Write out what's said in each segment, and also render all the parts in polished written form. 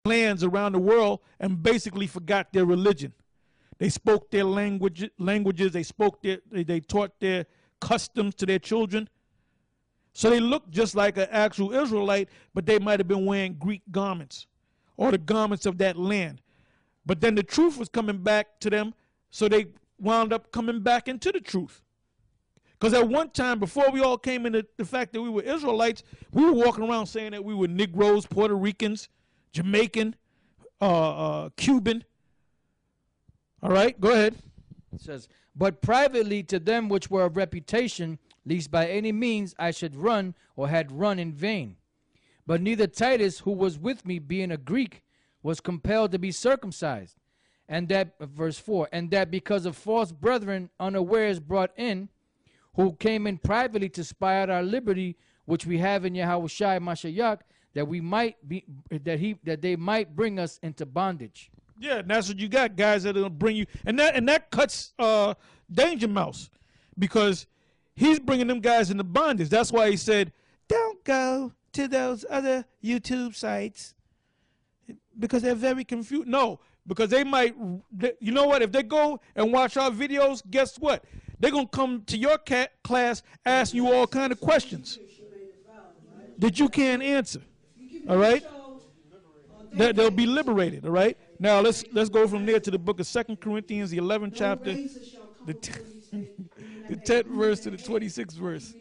lands around the world and basically forgot their religion. They spoke their languages. They taught their customs to their children. So they looked just like an actual Israelite, but they might have been wearing Greek garments or the garments of that land. But then the truth was coming back to them, so they wound up coming back into the truth. Because at one time, before we all came into the fact that we were Israelites, we were walking around saying that we were Negroes, Puerto Ricans, Jamaican, Cuban. All right, go ahead. It says, but privately to them which were of reputation, lest by any means I should run or had run in vain. But neither Titus, who was with me, being a Greek, was compelled to be circumcised. And that, verse 4, and that because of false brethren unawares brought in, who came in privately to spy out our liberty, which we have in Yahushua Mashiach, that we might be, that they might bring us into bondage. Yeah, and that's what you got, guys that'll bring you, and that cuts Danger Mouse, because he's bringing them guys into bondage. That's why he said, don't go to those other YouTube sites because they're very confused. No, because they might, you know what? If they go and watch our videos, guess what? They're going to come to your class asking you all kind of questions that you can't answer. All right? They'll be liberated. All right? Now let's go from there to the book of 2 Corinthians, the 11th chapter, the 10th verse to the 26th verse.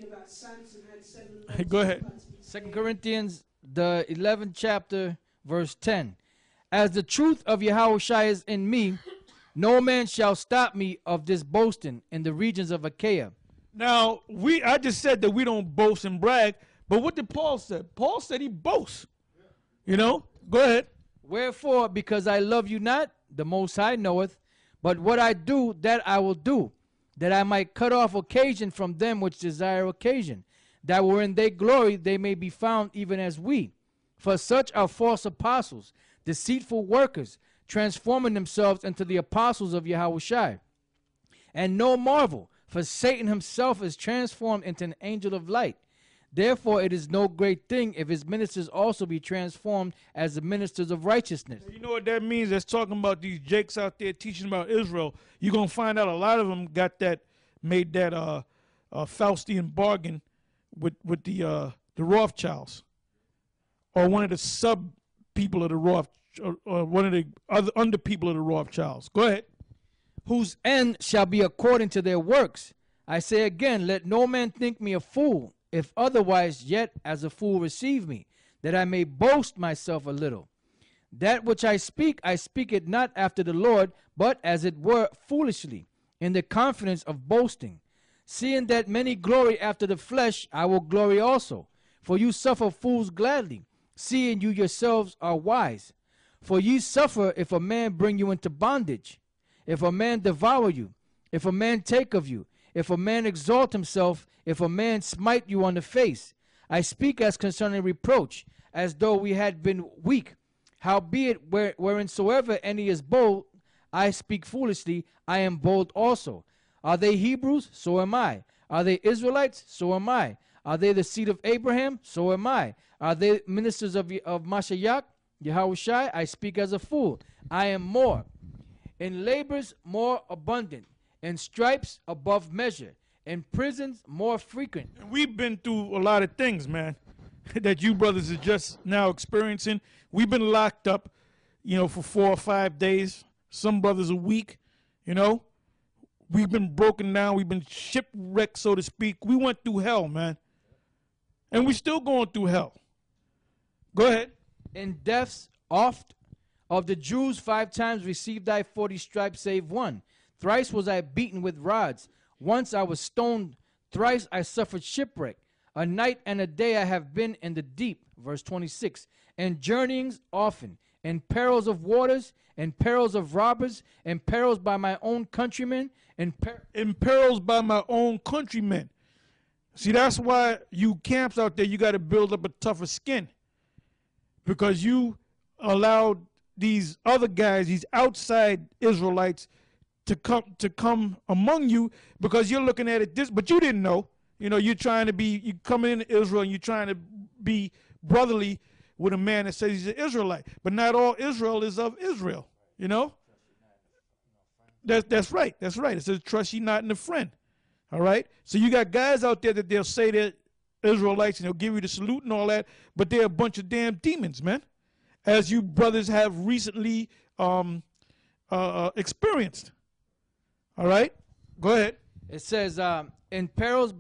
Go ahead. 2 Corinthians, the 11th chapter, verse 10. As the truth of Yahushua is in me, no man shall stop me of this boasting in the regions of Achaia. Now, I just said that we don't boast and brag, but what did Paul say? Paul said he boasts. You know? Go ahead. Wherefore, because I love you not, the Most High knoweth, but what I do, that I will do, that I might cut off occasion from them which desire occasion, that wherein they glory they may be found even as we. For such are false apostles, deceitful workers, transforming themselves into the apostles of Yahushua. And no marvel, for Satan himself is transformed into an angel of light. Therefore it is no great thing if his ministers also be transformed as the ministers of righteousness. You know what that means? That's talking about these jakes out there teaching about Israel. You're going to find out a lot of them made that Faustian bargain with the Rothschilds, or one of the sub people of the or one of the other under people of the Rothschilds. Go ahead. Whose end shall be according to their works. I say again, let no man think me a fool, if otherwise yet as a fool receive me, that I may boast myself a little. That which I speak it not after the Lord, but as it were foolishly, in the confidence of boasting. Seeing that many glory after the flesh, I will glory also. For you suffer fools gladly, seeing you yourselves are wise. For ye suffer if a man bring you into bondage, if a man devour you, if a man take of you, if a man exalt himself, if a man smite you on the face. I speak as concerning reproach, as though we had been weak. Howbeit, whereinsoever any is bold, I speak foolishly, I am bold also. Are they Hebrews? So am I. Are they Israelites? So am I. Are they the seed of Abraham? So am I. Are they ministers of Mashiach, Yahushua? I speak as a fool. I am more. In labors more abundant, in stripes above measure, in prisons more frequent. We've been through a lot of things, man, that you brothers are just now experiencing. We've been locked up, for 4 or 5 days. Some brothers a week, We've been broken down. We've been shipwrecked, so to speak. We went through hell, man. And we're still going through hell. Go ahead. In deaths oft of the Jews 5 times received I 40 stripes save one. Thrice was I beaten with rods. Once I was stoned. Thrice I suffered shipwreck. A night and a day I have been in the deep. Verse 26. And journeyings often. And perils of waters. And perils of robbers. And perils by my own countrymen. And perils by my own countrymen. See, that's why you camps out there, you got to build up a tougher skin. Because you allowed these other guys, these outside Israelites, to come among you, because you're looking at it this, but you didn't know. You're trying to be, you coming into Israel and you're trying to be brotherly with a man that says he's an Israelite. But not all Israel is of Israel, you know? That's right. That's right. It says, trust ye not in a friend. All right? So you got guys out there that they'll say they're Israelites and they'll give you the salute and all that, but they're a bunch of damn demons, man, as you brothers have recently experienced. All right? Go ahead. It says, in perils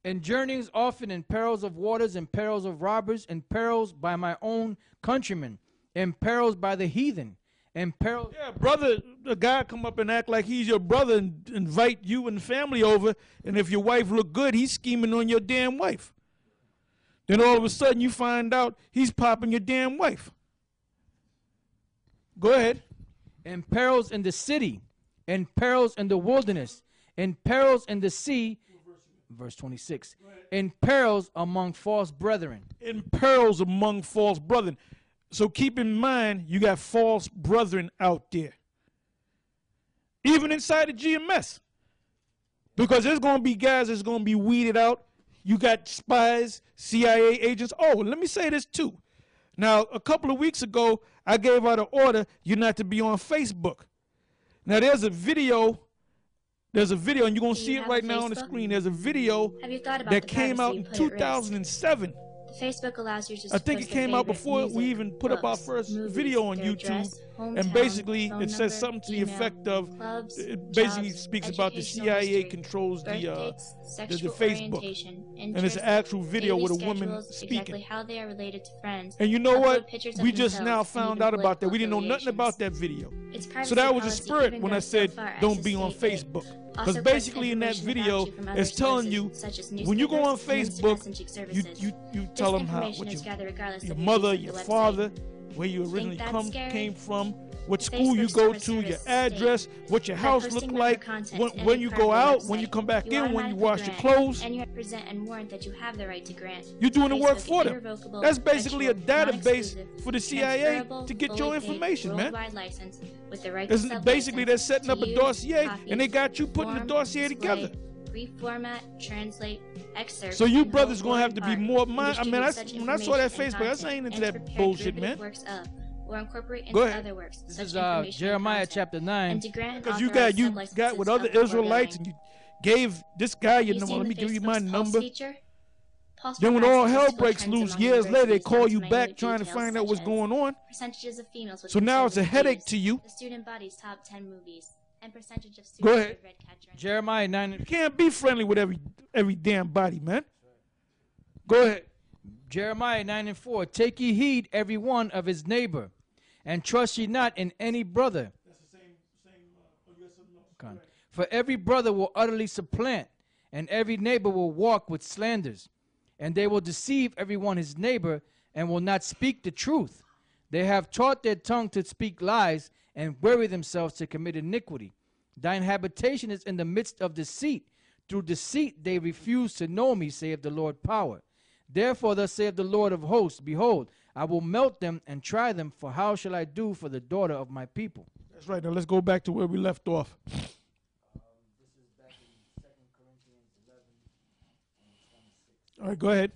in journeyings often, in perils of waters, in perils of robbers, in perils by my own countrymen, in perils by the heathen, in perils. Yeah, brother, a guy come up and act like he's your brother and invite you and the family over, and if your wife look good, he's scheming on your damn wife. Then all of a sudden you find out he's popping your damn wife. Go ahead. In perils in the city, in perils in the wilderness, in perils in the sea, verse 26, in perils among false brethren. In perils among false brethren. So keep in mind, you got false brethren out there. Even inside the GMS. Because there's going to be guys that's going to be weeded out. You got spies, CIA agents. Oh, let me say this too. Now, a couple of weeks ago, I gave out an order, you're not to be on Facebook. Now, there's a video, and you're going to see it right now on the screen. There's a video that came out in 2007. Facebook allows users I think it came out before we even put up our first video on YouTube, and basically it says something to the effect of, it basically speaks about the CIA controls the Facebook, and it's an actual video with a woman speaking. And you know what? We just now found out about that. We didn't know nothing about that video. So that was the spirit when I said don't be on Facebook. Because basically in that video, it's telling you, when you go on Facebook, you tell them what your mother, your father, where you originally came from, what school you go to, your address, what your house look like, when you go out, when you come back in, when you wash your clothes. And you present and warrant that you have the right to grant. You're doing the work for them. That's basically a database for the CIA to get your information, man. It's basically they're setting up a dossier, and they got you putting the dossier together. Reformat, translate, excerpt. So you brothers gonna have to be more mind. I mean, when I saw that Facebook, I ain't into that bullshit, man. Or incorporate into Go ahead. Other works. This is Jeremiah chapter 9. Because you got with other Israelites, and you gave this guy your number. Let me give you my number. Then when all hell breaks loose, years later, they call you back trying to find out what's going on. Percentages of females. So now it's a headache to you. The student body's top 10 movies. And percentage of students. Go ahead. Jeremiah 9. You can't be friendly with every damn body, man. Go ahead. Jeremiah 9:4. Take ye heed every one of his neighbor, and trust ye not in any brother. That's the same. For every brother will utterly supplant, and every neighbor will walk with slanders. And they will deceive every one his neighbor, and will not speak the truth. They have taught their tongue to speak lies, and weary themselves to commit iniquity. Thine habitation is in the midst of deceit. Through deceit they refuse to know me, saith the Lord power. Therefore thus saith the Lord of hosts, behold, I will melt them and try them, for how shall I do for the daughter of my people? That's right. Now let's go back to where we left off. This is back in 2 Corinthians 11 and 26. All right, go ahead.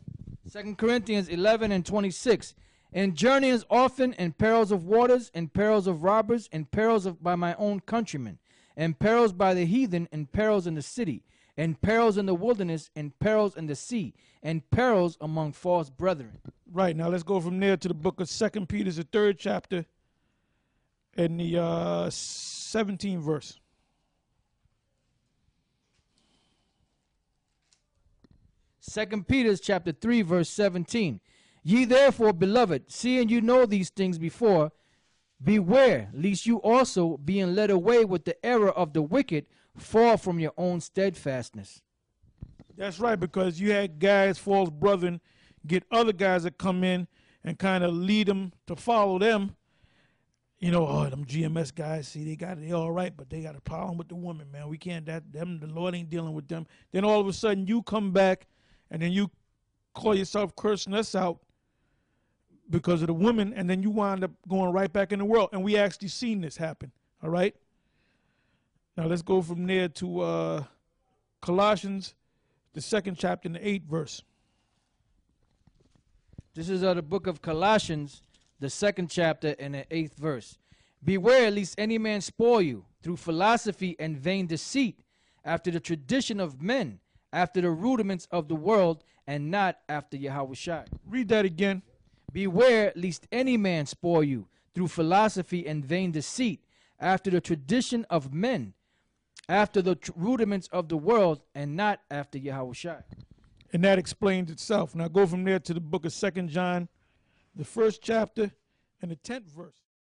2 Corinthians 11 and 26. In journeyings often, in perils of waters, in perils of robbers, in perils by my own countrymen, in perils by the heathen, in perils in the city, in perils in the wilderness, in perils in the sea, and perils among false brethren. Right, now let's go from there to the book of 2 Peter, the 3rd chapter, and the 17th verse. 2 Peter chapter 3, verse 17. Ye therefore, beloved, seeing you know these things before, beware, lest you also, being led away with the error of the wicked, fall from your own steadfastness. That's right, because you had guys, false brethren, get other guys that come in and kind of lead them to follow them. You know, oh, them GMS guys, see, they all right, but they got a problem with the woman, man. We can't, the Lord ain't dealing with them. Then all of a sudden you come back and then you call yourself cursing us out because of the woman, and then you wind up going right back in the world. And we actually seen this happen, all right? Now let's go from there to Colossians, the 2nd chapter and the 8th verse. This is the book of Colossians, the 2nd chapter and the 8th verse. Beware lest any man spoil you through philosophy and vain deceit, after the tradition of men, after the rudiments of the world, and not after Yahushua. Read that again. Beware lest any man spoil you through philosophy and vain deceit, after the tradition of men, after the rudiments of the world, and not after Yahushua. And that explains itself. Now go from there to the book of 2 John, the 1st chapter and the 10th verse.